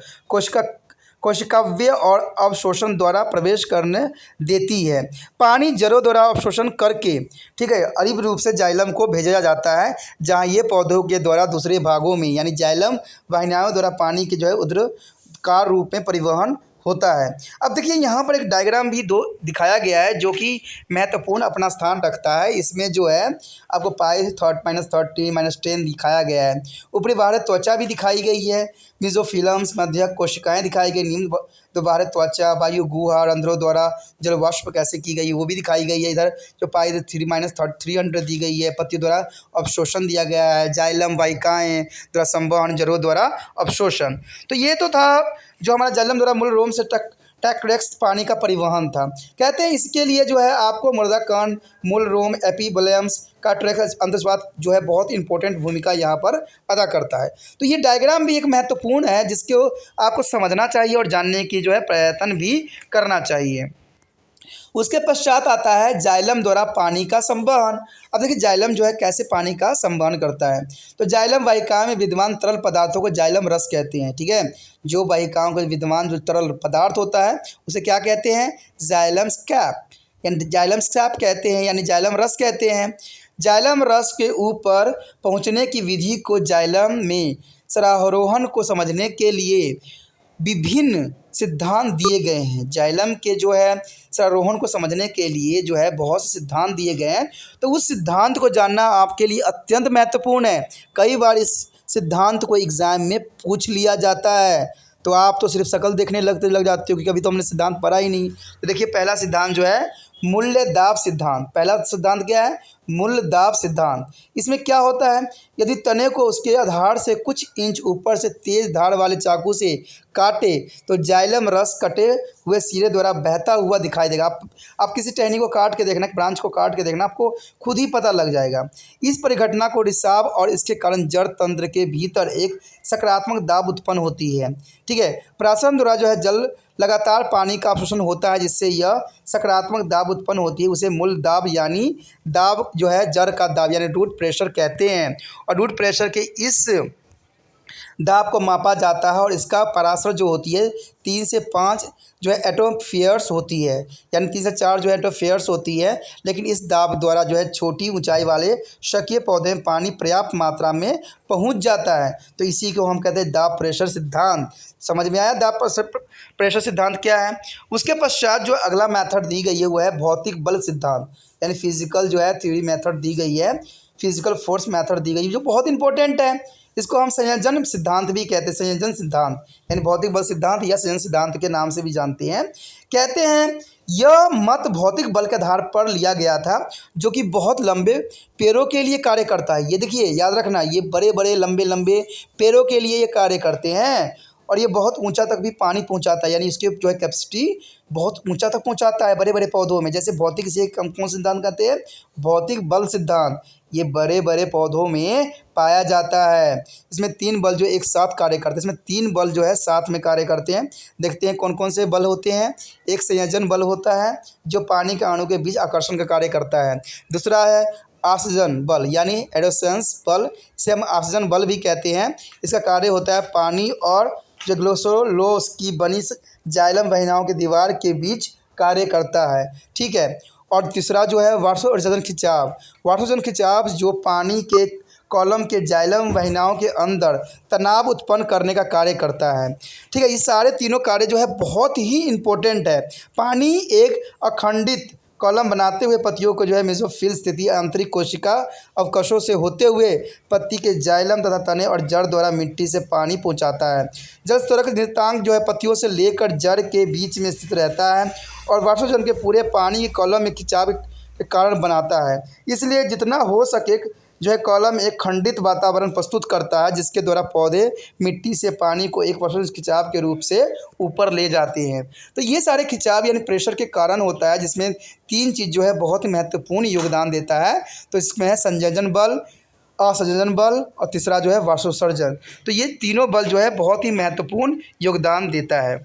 कोशिकाव्य और अवशोषण द्वारा प्रवेश करने देती है। पानी जड़ों द्वारा अवशोषण करके, ठीक है, अरिव रूप से जाइलम को भेजा जाता है, जहां ये पौधों के द्वारा दूसरे भागों में यानी जाइलम वाहिनियों द्वारा पानी के जो है ऊर्ध्वकार रूप में परिवहन होता है। अब देखिए यहाँ पर एक डायग्राम भी दो दिखाया गया है जो कि महत्वपूर्ण अपना स्थान रखता है। इसमें जो है आपको -30 -10 दिखाया गया है। ऊपरी बाहरी त्वचा भी दिखाई गई है, मेसोफिलम्स मध्यक कोशिकाएं दिखाई गई, निम्न तो बाहरी त्वचा वायु गुहा रंध्रों द्वारा जल वाष्प कैसे की गई वो भी दिखाई गई है। इधर जो -300 दी गई है, पत्ती द्वारा अवशोषण दिया गया है, जाइलम वाहिकाएँ द्वारा संवहन, जड़ों द्वारा अवशोषण। तो ये तो था जो हमारा जाइलम द्वारा मूल रोम से टैक्ट्रेक्स पानी का परिवहन था। कहते हैं इसके लिए जो है आपको मृदा कण मूल रोम एपीबलेम्स का ट्रैक्स अंतस्वाद जो है बहुत इंपॉर्टेंट भूमिका यहाँ पर अदा करता है। तो ये डायग्राम भी एक महत्वपूर्ण है जिसको आपको समझना चाहिए और जानने की जो है प्रयत्न भी करना चाहिए। उसके पश्चात आता है जाइलम द्वारा पानी का संवहन। अब देखिए जाइलम जो है कैसे पानी का संवहन करता है। तो जाइलम वाहिकाओं में विद्यमान तरल पदार्थों को जाइलम रस कहते हैं, ठीक है। जो वाहिकाओं के विद्यमान जो तरल पदार्थ होता है उसे क्या कहते हैं, जाइलम स्कैप यानी जाइलम स्कैप कहते हैं, यानी जाइलम रस कहते हैं। जाइलम रस के ऊपर पहुँचने की विधि को जाइलम में सरारोहण को समझने के लिए विभिन्न सिद्धांत दिए गए हैं। जाइलम के जो है सरारोहण को समझने के लिए जो है बहुत से सिद्धांत दिए गए हैं। तो उस सिद्धांत को जानना आपके लिए अत्यंत महत्वपूर्ण है। कई बार इस सिद्धांत को एग्जाम में पूछ लिया जाता है। तो आप तो सिर्फ शक्ल देखने लग जाते हो कि कभी तो हमने सिद्धांत पढ़ा ही नहीं। तो देखिए पहला सिद्धांत जो है मूल्य दाब सिद्धांत। पहला सिद्धांत क्या है? मूल्य दाब सिद्धांत। इसमें क्या होता है, यदि तने को उसके आधार से कुछ इंच ऊपर से तेज धार वाले चाकू से काटे तो जाइलम रस कटे हुए सिरे द्वारा बहता हुआ दिखाई देगा। आप किसी टहनी को काट के देखना, ब्रांच को काट के देखना, आपको खुद ही पता लग जाएगा। इस परिघटना को रिसाव और इसके कारण जड़ तंत्र के भीतर एक सकारात्मक दाब उत्पन्न होती है। ठीक है, प्राशन द्वारा जो है जल लगातार पानी का अवशोषण होता है, जिससे यह सकारात्मक दाब उत्पन्न होती है। उसे मूल दाब यानी दाब जो है जड़ का दाब यानी रूट प्रेशर कहते हैं। और रूट प्रेशर के इस दाब को मापा जाता है और इसका पराशर जो होती है 3 से 5 जो है एटमॉस्फेयर्स होती है, यानी 3 से 4 जो है एटमॉस्फेयर्स होती है। लेकिन इस दाब द्वारा जो है छोटी ऊंचाई वाले शकीय पौधे में पानी पर्याप्त मात्रा में पहुंच जाता है। तो इसी को हम कहते हैं दाब प्रेशर सिद्धांत। समझ में आया दाब प्रेशर सिद्धांत क्या है? उसके पश्चात जो अगला मेथड दी गई है वो है भौतिक बल सिद्धांत, यानी फिजिकल जो है थ्योरी मेथड दी गई है, फिजिकल फोर्स मेथड दी गई है, जो बहुत इंपॉर्टेंट है। इसको हम संयोजन सिद्धांत भी कहते हैं, संयोजन सिद्धांत यानी भौतिक बल सिद्धांत या संयोजन सिद्धांत के नाम से भी जानते हैं। कहते हैं यह मत भौतिक बल के आधार पर लिया गया था जो कि बहुत लंबे पेड़ों के लिए कार्य करता है। ये देखिए याद रखना, ये बड़े बड़े लंबे लंबे पेड़ों के लिए ये कार्य करते हैं और ये बहुत ऊंचा तक भी पानी पहुंचाता है, यानी इसके जो है कैपेसिटी बहुत ऊंचा तक पहुंचाता है बड़े बड़े पौधों में। जैसे भौतिक से कौन सिद्धांत कहते हैं? भौतिक बल सिद्धांत। ये बड़े बड़े पौधों में पाया जाता है। इसमें 3 बल जो एक साथ कार्य करते हैं, इसमें 3 बल जो है साथ में कार्य करते हैं। देखते हैं कौन कौन से बल होते हैं। एक संयोजन बल होता है जो पानी के अणु के बीच आकर्षण का कार्य करता है। दूसरा है ऑक्सीजन बल यानी एडोसेंस बल, इसे हम ऑक्सीजन बल भी कहते हैं। इसका कार्य होता है पानी और जो ग्लोसोलोस की बनी जाइलम वाहिनियों की दीवार के बीच कार्य करता है। ठीक है, और तीसरा जो है वाष्पोत्सर्जन खिंचाव। वाष्पोत्सर्जन खिंचाव जो पानी के कॉलम के जाइलम वाहिनियों के अंदर तनाव उत्पन्न करने का कार्य करता है। ठीक है, ये सारे तीनों कार्य जो है बहुत ही इम्पोर्टेंट है। पानी एक अखंडित कॉलम बनाते हुए पत्तियों को जो है मेसोफिल स्थिति आंतरिक कोशिका अवकाशों से होते हुए पत्ती के जाइलम तथा तने और जड़ द्वारा मिट्टी से पानी पहुंचाता है। जल स्तरक नियतांक जो है पत्तियों से लेकर जड़ के बीच में स्थित रहता है और वाष्पोत्सर्जन के पूरे पानी के कॉलम में खिंचाव के कारण बनाता है। इसलिए जितना हो सके जो है कॉलम एक खंडित वातावरण प्रस्तुत करता है जिसके द्वारा पौधे मिट्टी से पानी को एक वाष्पोत्सर्जन खिंचाव के रूप से ऊपर ले जाते हैं। तो ये सारे खिंचाव यानी प्रेशर के कारण होता है, जिसमें 3 चीज़ जो है बहुत ही महत्वपूर्ण योगदान देता है। तो इसमें है संयोजन बल, असंयोजन बल और तीसरा जो है वाष्पोत्सर्जन। तो ये तीनों बल जो है बहुत ही महत्वपूर्ण योगदान देता है।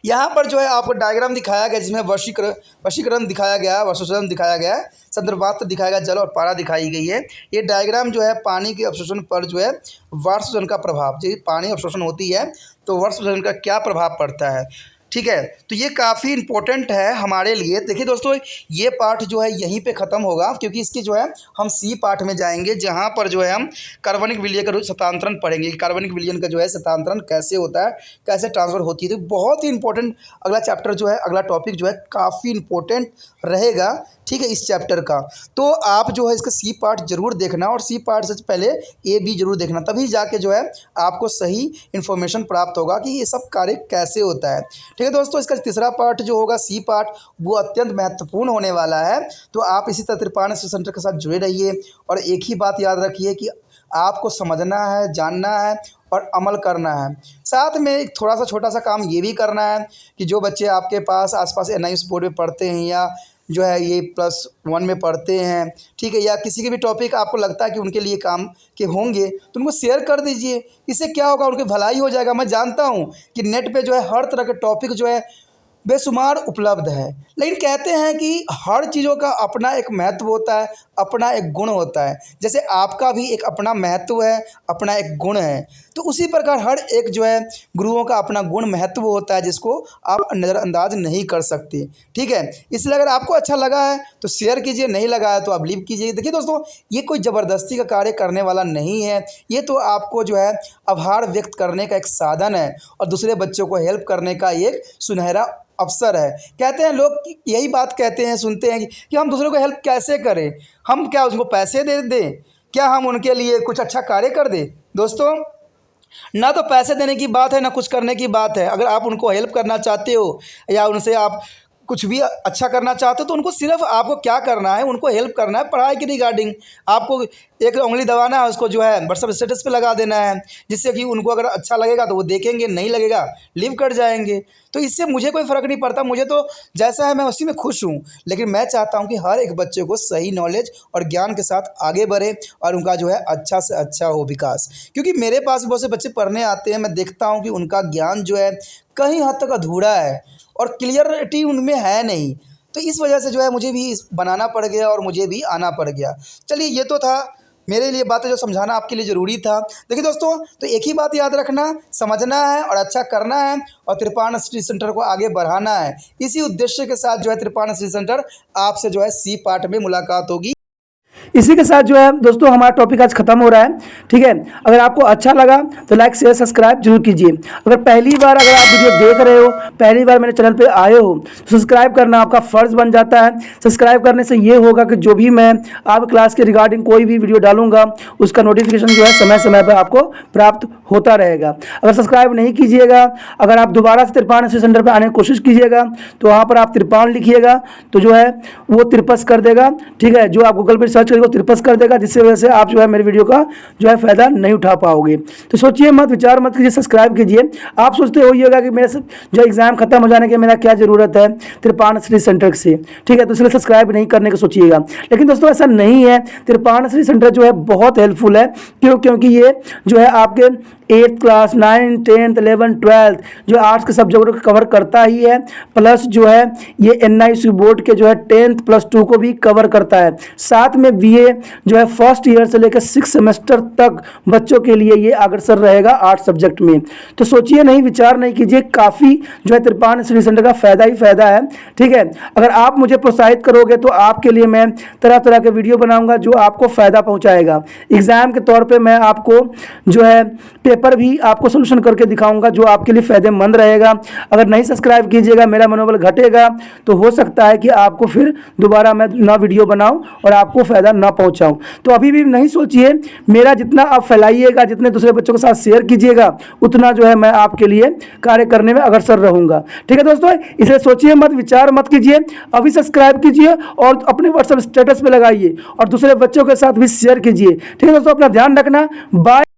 यहाँ पर जो है आपको डायग्राम दिखाया गया जिसमें वशीकरण दिखाया गया, वाष्पोत्सर्जन दिखाया गया, संदर्भास्त्र दिखाया गया, जल और पारा दिखाई गई है। ये डायग्राम जो है पानी के अवशोषण पर जो है वाष्पोत्सर्जन का प्रभाव, जब पानी अवशोषण होती है तो वाष्पोत्सर्जन का क्या प्रभाव पड़ता है। ठीक है, तो ये काफ़ी इंपॉर्टेंट है हमारे लिए। देखिए दोस्तों, ये पार्ट जो है यहीं पे ख़त्म होगा, क्योंकि इसके जो है हम सी पार्ट में जाएंगे जहाँ पर जो है हम कार्बनिक विलय का शतांतरण पढ़ेंगे। कार्बनिक विलयन का जो है शतांतरण कैसे होता है, कैसे ट्रांसफर होती है। तो बहुत ही इंपॉर्टेंट अगला चैप्टर जो है, अगला टॉपिक जो है काफ़ी इंपॉर्टेंट रहेगा। ठीक है, इस चैप्टर का तो आप जो है इसका सी पार्ट जरूर देखना और सी पार्ट से पहले ए बी जरूर देखना, तभी जाके जो है आपको सही इन्फॉर्मेशन प्राप्त होगा कि ये सब कार्य कैसे होता है। ठीक है दोस्तों, इसका तीसरा पार्ट जो होगा सी पार्ट, वो अत्यंत महत्वपूर्ण होने वाला है। तो आप इसी तरह त्रिपाण सेंटर के साथ जुड़े रहिए और एक ही बात याद रखिए कि आपको समझना है, जानना है और अमल करना है। साथ में एक थोड़ा सा छोटा सा काम ये भी करना है कि जो बच्चे आपके पास आसपास NIOS बोर्ड में पढ़ते हैं या जो है ये +1 में पढ़ते हैं, ठीक है, या किसी के भी टॉपिक आपको लगता है कि उनके लिए काम के होंगे तो उनको शेयर कर दीजिए। इससे क्या होगा, उनकी भलाई हो जाएगा। मैं जानता हूँ कि नेट पे जो है हर तरह के टॉपिक जो है बेशुमार उपलब्ध है, लेकिन कहते हैं कि हर चीज़ों का अपना एक महत्व होता है, अपना एक गुण होता है। जैसे आपका भी एक अपना महत्व है, अपना एक गुण है, तो उसी प्रकार हर एक जो है गुरुओं का अपना गुण महत्व होता है जिसको आप नज़रअंदाज नहीं कर सकते। ठीक है, इसलिए अगर आपको अच्छा लगा है तो शेयर कीजिए, नहीं लगा है तो आप लीव कीजिए। देखिए दोस्तों, ये कोई ज़बरदस्ती का कार्य करने वाला नहीं है, ये तो आपको जो है आभार व्यक्त करने का एक साधन है और दूसरे बच्चों को हेल्प करने का एक सुनहरा अवसर है। कहते हैं लोग यही बात कहते हैं, सुनते हैं कि हम दूसरों को हेल्प कैसे करें, हम क्या उसको पैसे दे दें, क्या हम उनके लिए कुछ अच्छा कार्य कर दें? दोस्तों, ना तो पैसे देने की बात है, ना कुछ करने की बात है। अगर आप उनको हेल्प करना चाहते हो या उनसे आप कुछ भी अच्छा करना चाहते हो, तो उनको सिर्फ आपको क्या करना है, उनको हेल्प करना है पढ़ाई के रिगार्डिंग। आपको एक उंगली दबाना है, उसको जो है व्हाट्सएप स्टेटस पे लगा देना है, जिससे कि उनको अगर अच्छा लगेगा तो वो देखेंगे, नहीं लगेगा लीव कर जाएंगे। तो इससे मुझे कोई फ़र्क नहीं पड़ता, मुझे तो जैसा है मैं उसी में खुश हूँ। लेकिन मैं चाहता हूँ कि हर एक बच्चे को सही नॉलेज और ज्ञान के साथ आगे बढ़े और उनका जो है अच्छा से अच्छा हो विकास। क्योंकि मेरे पास बहुत से बच्चे पढ़ने आते हैं, मैं देखता हूँ कि उनका ज्ञान जो है कहीं हद तक अधूरा है और क्लियरिटी उनमें है नहीं। तो इस वजह से जो है मुझे भी बनाना पड़ गया और मुझे भी आना पड़ गया। चलिए, ये तो था मेरे लिए बातें जो समझाना आपके लिए ज़रूरी था। देखिए दोस्तों, तो एक ही बात याद रखना, समझना है और अच्छा करना है और त्रिपाण स्टडी सेंटर को आगे बढ़ाना है। इसी उद्देश्य के साथ जो है त्रिपाण स्टडी सेंटर आपसे जो है सी पार्ट में मुलाकात होगी। इसी के साथ जो है दोस्तों हमारा टॉपिक आज खत्म हो रहा है। ठीक है, अगर आपको अच्छा लगा तो लाइक शेयर सब्सक्राइब जरूर कीजिए। अगर पहली बार अगर आप वीडियो देख रहे हो, पहली बार मेरे चैनल पे आए हो, तो सब्सक्राइब करना आपका फ़र्ज़ बन जाता है। सब्सक्राइब करने से ये होगा कि जो भी मैं आप क्लास के रिगार्डिंग कोई भी वीडियो डालूंगा उसका नोटिफिकेशन जो है समय समय पर आपको प्राप्त होता रहेगा। अगर सब्सक्राइब नहीं कीजिएगा, अगर आप दोबारा से त्रिपाण स्टडी सेंटर पर आने की कोशिश कीजिएगा तो वहाँ पर आप त्रिपाण लिखिएगा तो जो है वो त्रिपस कर देगा। ठीक है, जो आप गूगल पर सर्च करेंगे वो त्रिपस कर देगा, जिससे वजह से आप जो है मेरे वीडियो का जो है फ़ायदा नहीं उठा पाओगे। तो सोचिए मत, विचार मत कीजिए, सब्सक्राइब कीजिए। आप सोचते होइएगा कि मेरे जो एग्ज़ाम खत्म हो जाने के मेरा क्या ज़रूरत है त्रिपाण स्टडी सेंटर से। ठीक है, तो इसलिए सब्सक्राइब नहीं करने का सोचिएगा। लेकिन दोस्तों ऐसा नहीं है, त्रिपाण स्टडी सेंटर जो है बहुत हेल्पफुल है। क्योंकि ये जो है आपके 8th class 9th 10th 11th 12th जो आर्ट्स के सब्जेक्ट को कवर करता ही है, प्लस जो है ये NIC बोर्ड के जो है 10th प्लस 2 को भी कवर करता है। साथ में BA जो है फर्स्ट ईयर से लेकर 6 सेमेस्टर तक बच्चों के लिए ये अग्रसर रहेगा आर्ट्स सब्जेक्ट में। तो सोचिए नहीं, विचार नहीं कीजिए, काफ़ी जो है त्रिपाण स्टडी सेंटर का फ़ायदा ही फ़ायदा है। ठीक है, अगर आप मुझे प्रोत्साहित करोगे तो आपके लिए मैं तरह तरह के वीडियो बनाऊंगा जो आपको फ़ायदा पहुंचाएगा। एग्ज़ाम के तौर पे मैं आपको जो है पेपर भी आपको सोल्यूशन करके दिखाऊंगा जो आपके लिए फ़ायदेमंद रहेगा। अगर नहीं सब्सक्राइब कीजिएगा, मेरा मनोबल घटेगा, तो हो सकता है कि आपको फिर दोबारा मैं ना वीडियो बनाऊं और आपको फ़ायदा ना पहुंचाऊं। तो अभी भी नहीं सोचिए, मेरा जितना आप फैलाइएगा, जितने दूसरे बच्चों के साथ शेयर कीजिएगा, उतना जो है मैं आपके लिए कार्य करने में अग्रसर रहूँगा। ठीक है दोस्तों, इसे सोचिए मत, विचार मत कीजिए, अभी सब्सक्राइब कीजिए और अपने व्हाट्सएप स्टेटस पर लगाइए और दूसरे बच्चों के साथ भी शेयर कीजिए। ठीक है दोस्तों, अपना ध्यान रखना। बाय।